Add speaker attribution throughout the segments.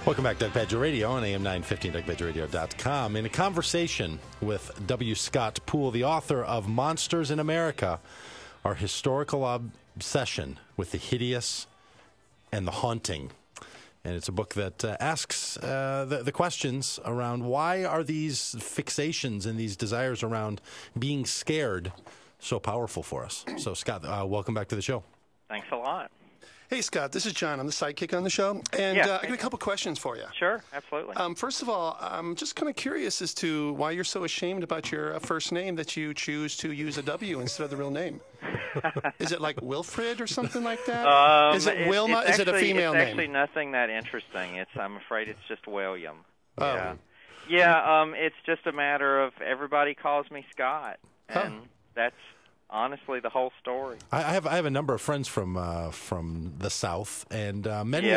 Speaker 1: Welcome back, Doug Pagitt Radio on AM 950, DougPagittRadio.com. In a conversation with W. Scott Poole, the author of Monsters in America, our historical obsession with the hideous and the haunting. And it's a book that asks the questions around why are these fixations and these desires around being scared so powerful for us. So, Scott, welcome back to the show.
Speaker 2: Thanks a lot.
Speaker 3: Hey, Scott, this is John. I'm the sidekick on the show. And I got a couple questions for you.
Speaker 2: Sure, absolutely.
Speaker 3: First of all, I'm just kind of curious as to why you're so ashamed about your first name that you choose to use a W instead of the real name. Is it like Wilfred or something like that? Is it Wilma? Is it a female name?
Speaker 2: It's actually nothing that interesting. I'm afraid it's just William.
Speaker 3: Oh.
Speaker 2: Yeah, it's just a matter of everybody calls me Scott. And that's honestly the whole story.
Speaker 1: I have a number of friends from the South, and many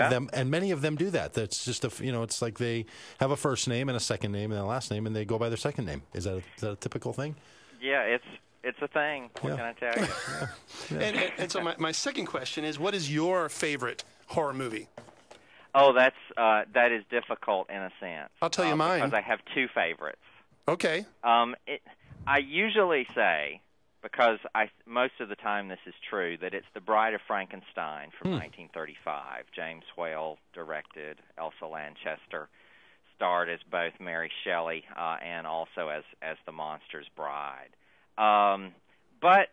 Speaker 1: of them do that. That's just it's like they have a first name and a second name and a last name, and they go by their second name. Is that a typical thing?
Speaker 2: Yeah, it's a thing. What can I tell you?
Speaker 3: And so my second question is, what is your favorite horror movie?
Speaker 2: Oh, that is difficult in a sense.
Speaker 3: I'll tell you mine.
Speaker 2: Because I have two favorites.
Speaker 3: Okay.
Speaker 2: I usually say, because most of the time this is true, that it's The Bride of Frankenstein from 1935. James Whale directed, Elsa Lanchester starred as both Mary Shelley and also as the monster's bride. But,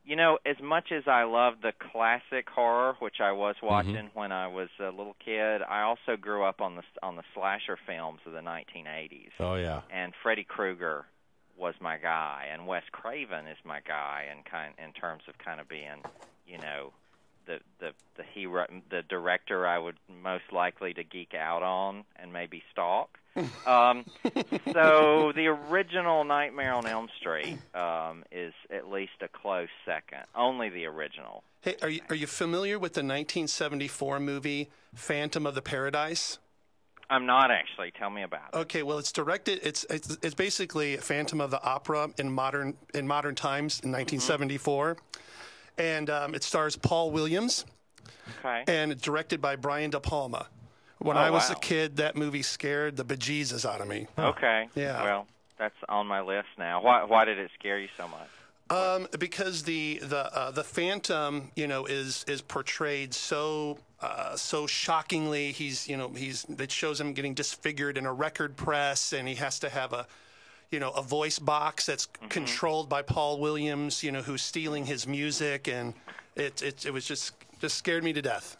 Speaker 2: as much as I love the classic horror, which I was watching when I was a little kid, I also grew up on the slasher films of the 1980s.
Speaker 1: Oh, yeah.
Speaker 2: And Freddy Krueger was my guy, and Wes Craven is my guy, in terms of kind of being, the hero, the director I would most likely to geek out on and maybe stalk. So the original Nightmare on Elm Street is at least a close second. Only the original.
Speaker 3: Hey, are you familiar with the 1974 movie Phantom of the Paradise?
Speaker 2: I'm not actually. Tell me about it.
Speaker 3: Okay, well, it's directed. It's basically Phantom of the Opera in modern times in 1974, and it stars Paul Williams.
Speaker 2: Okay.
Speaker 3: And it's directed by Brian De Palma. When I was a kid, that movie scared the bejesus out of me.
Speaker 2: Okay.
Speaker 3: Yeah.
Speaker 2: Well, that's on my list now. Why did it scare you so much?
Speaker 3: Because the Phantom, is portrayed so shockingly. It shows him getting disfigured in a record press, and he has to have a voice box that's controlled by Paul Williams, who's stealing his music, and it was just scared me to death.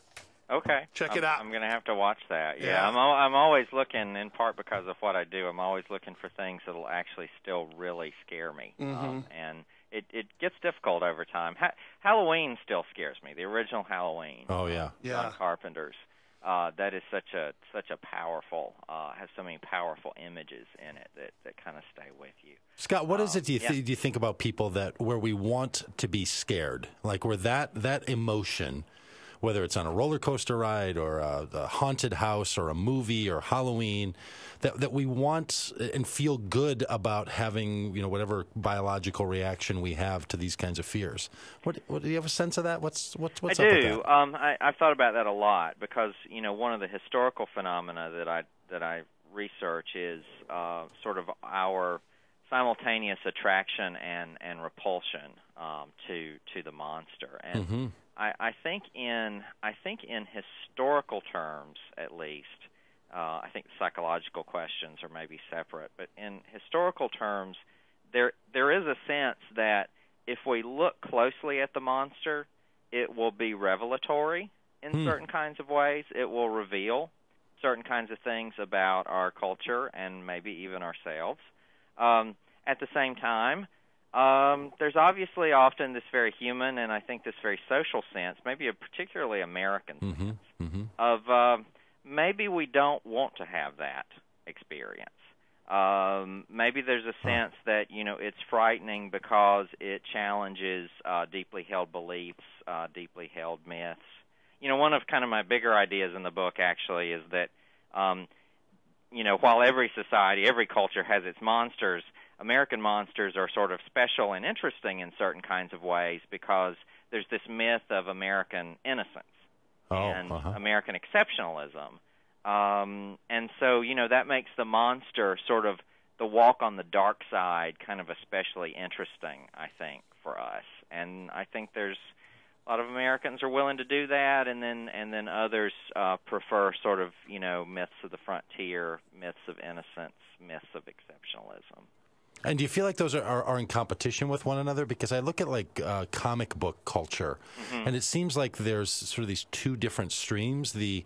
Speaker 2: Okay.
Speaker 3: Check it out.
Speaker 2: I'm going to have to watch that. Yeah. I'm always looking, in part because of what I do, I'm always looking for things that will actually still really scare me. And it gets difficult over time. Halloween still scares me, the original Halloween.
Speaker 1: Oh, yeah.
Speaker 2: John Carpenter's. That is such a powerful, has so many powerful images in it that kind of stay with you.
Speaker 1: Scott, what is it do you think about people where we want to be scared? Like where that emotion, whether it's on a roller coaster ride or a haunted house or a movie or Halloween, that we want and feel good about having, whatever biological reaction we have to these kinds of fears. What do you have a sense of that? What's up with that?
Speaker 2: I do. I've thought about that a lot because, one of the historical phenomena that I research is sort of our simultaneous attraction and repulsion to the monster. And I think in historical terms, at least, I think psychological questions are maybe separate, but in historical terms, there is a sense that if we look closely at the monster, it will be revelatory in certain kinds of ways. It will reveal certain kinds of things about our culture and maybe even ourselves. At the same time, there's obviously often this very human and I think this very social sense, maybe a particularly American sense, of maybe we don't want to have that experience. Maybe there's a sense that, it's frightening because it challenges deeply held beliefs, deeply held myths. One of kind of my bigger ideas in the book actually is that, while every society, every culture has its monsters, American monsters are sort of special and interesting in certain kinds of ways because there's this myth of American innocence and American exceptionalism And so, that makes the monster sort of the walk on the dark side kind of especially interesting, I think, for us. And I think there's a lot of Americans are willing to do that, and then others prefer sort of, myths of the frontier, myths of innocence, myths of exceptionalism.
Speaker 1: And do you feel like those are in competition with one another? Because I look at like comic book culture, and it seems like there's sort of these two different streams: the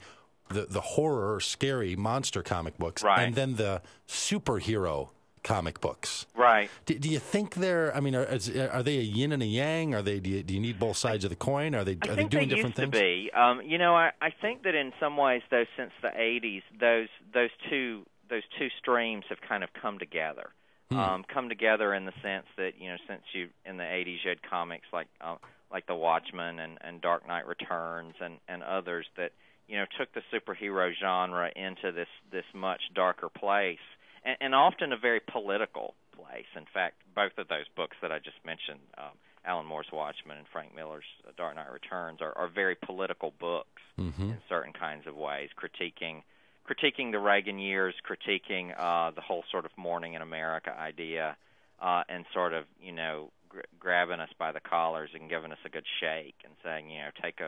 Speaker 1: horror, scary monster comic books,
Speaker 2: right,
Speaker 1: and then the superhero comic books.
Speaker 2: Right.
Speaker 1: Do you think they're? I mean, are they a yin and a yang? Are they? Do you need both sides of the coin? Are they doing different things?
Speaker 2: I think they used to be. I think that in some ways, though, since the '80s, those two streams have kind of come together. Come together in the sense that since in the '80s you had comics like The Watchmen and Dark Knight Returns and others that took the superhero genre into this much darker place, and often a very political place. In fact, both of those books that I just mentioned, Alan Moore's Watchmen and Frank Miller's Dark Knight Returns, are very political books in certain kinds of ways, critiquing the Reagan years, critiquing the whole sort of morning in America idea, and sort of grabbing us by the collars and giving us a good shake and saying take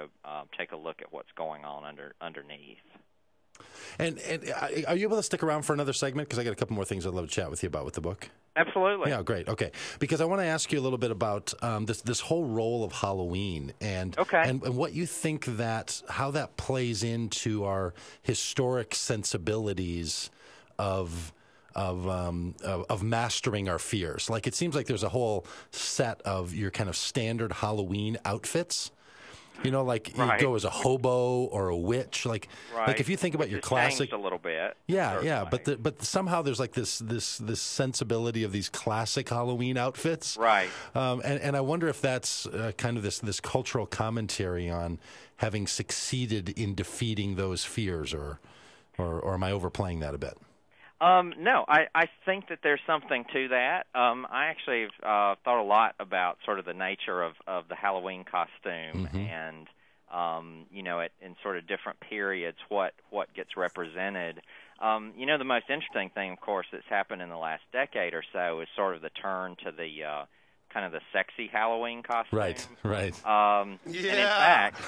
Speaker 2: a look at what's going on underneath.
Speaker 1: And are you able to stick around for another segment? Because I got a couple more things I'd love to chat with you about with the book.
Speaker 2: Absolutely.
Speaker 1: Yeah, great. Okay, because I want to ask you a little bit about this whole role of Halloween and what you think how that plays into our historic sensibilities of mastering our fears. Like, it seems like there's a whole set of your kind of standard Halloween outfits. Like you go as a hobo or a witch. Like if you think about your classic,
Speaker 2: changed a little bit.
Speaker 1: Yeah, certainly. Yeah. But somehow there's like this sensibility of these classic Halloween outfits.
Speaker 2: Right.
Speaker 1: And I wonder if that's kind of this cultural commentary on having succeeded in defeating those fears, or am I overplaying that a bit?
Speaker 2: No, I think that there's something to that. I actually thought a lot about sort of the nature of the Halloween costume and, in sort of different periods, what gets represented. The most interesting thing, of course, that's happened in the last decade or so is sort of the turn to the kind of the sexy Halloween costume.
Speaker 1: Right.
Speaker 2: And in fact,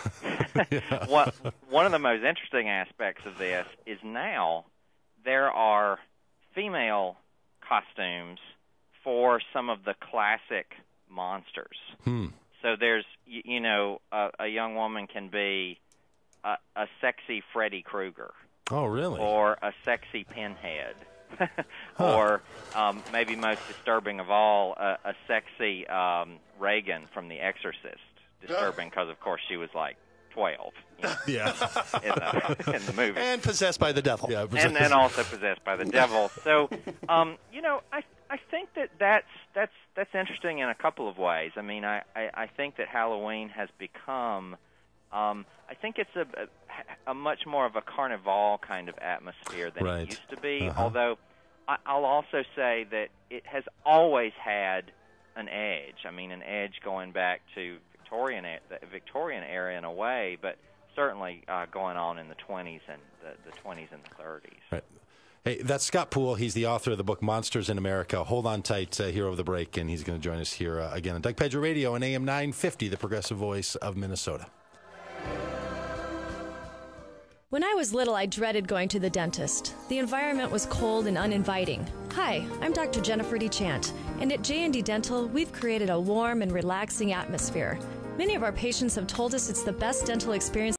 Speaker 2: one of the most interesting aspects of this is now there are female costumes for some of the classic monsters. So there's, a young woman can be a sexy Freddy Krueger.
Speaker 1: Oh, really?
Speaker 2: Or a sexy Pinhead. Or maybe most disturbing of all, a sexy Reagan from The Exorcist. Disturbing because, of course, she was like 12.
Speaker 1: Yeah.
Speaker 2: In the movie.
Speaker 3: And possessed by the devil.
Speaker 2: Yeah, and then also possessed by the devil. So, I think that's interesting in a couple of ways. I mean, I think that Halloween has become, I think it's a much more of a carnival kind of atmosphere than it used to be. Although I'll also say that it has always had an edge. I mean, an edge going back to the Victorian era in a way, but certainly going on in the 20s and the 20s and the 30s.
Speaker 1: Right. Hey, that's Scott Poole. He's the author of the book Monsters in America. Hold on tight here over the break, and he's going to join us here again on Doug Pagitt Radio and AM 950, the progressive voice of Minnesota.
Speaker 4: When I was little, I dreaded going to the dentist. The environment was cold and uninviting. Hi, I'm Dr. Jennifer DeChant, and at J&D Dental, we've created a warm and relaxing atmosphere. Many of our patients have told us it's the best dental experience